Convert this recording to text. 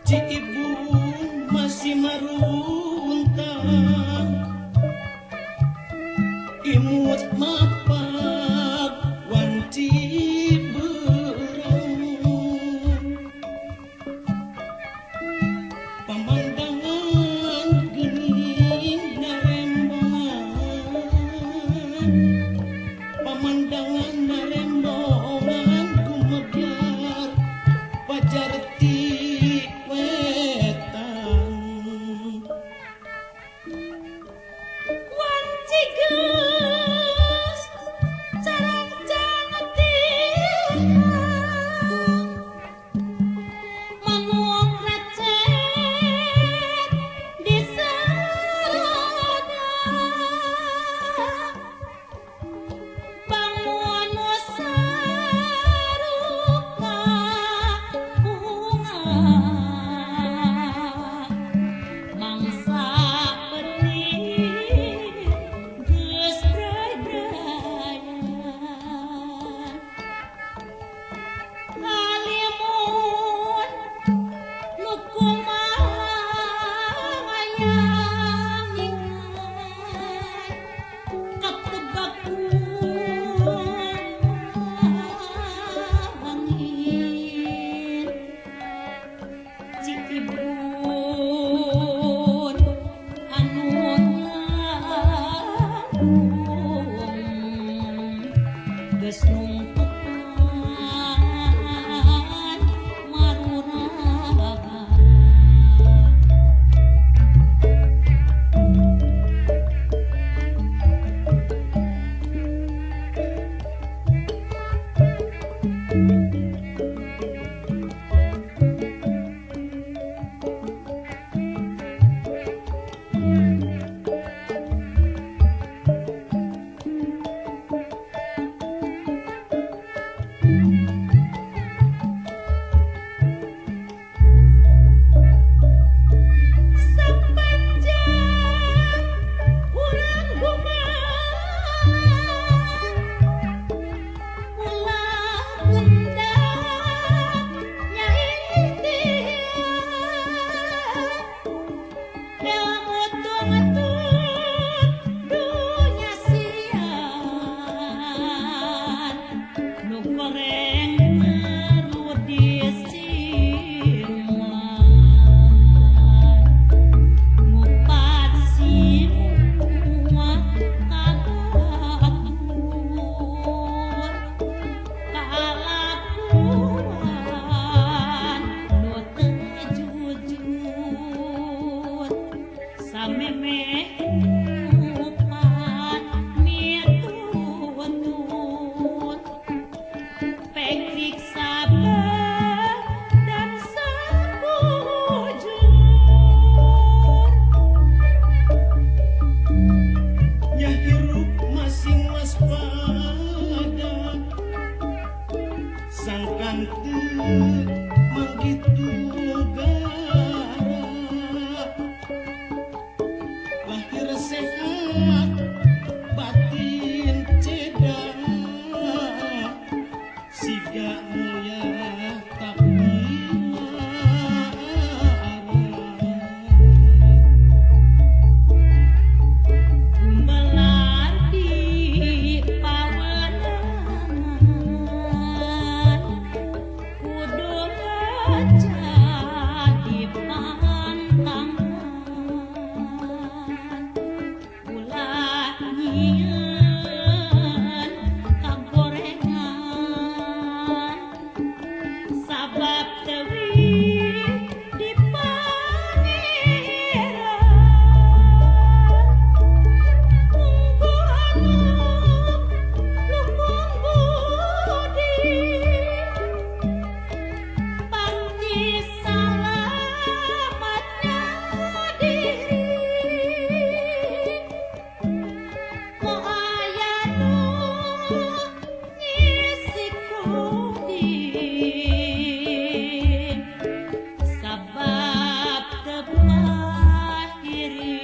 Ci ibu masih maruntang imut mapak wanci berang pemandangan geuning narembongan pemandangan narembongan gumebyar pajar ti wetan Wanci geus carang jangeting manuk recet di sarana bangun saruka bunga mangsa bening geus bray-brayan halimun nu kumaha hayang ningan katebak angin Cikibun anu ngagum geus numpukan maruraga sapanjang urang gumangan ulah gendang nyai tihang ilmu tungetut dunya sian nu goreng ngerudis sinuan ngupat simua kagabur kalakuan nu teu jujur samemeh ngupat mitutut pekik sabar dan sakujur nya hirup masing waspada sangkan teu mangkitu gara lahir sehat batin cedak siga mulia tapi gumelar di pawenangan kudu ngaca di pantangan ulah nyieun kagorengan sabab teuing di pangeran ungguhanap lukung budi pasti salamatnya diri mau aya nu ngisi kudin sabab teu pahiri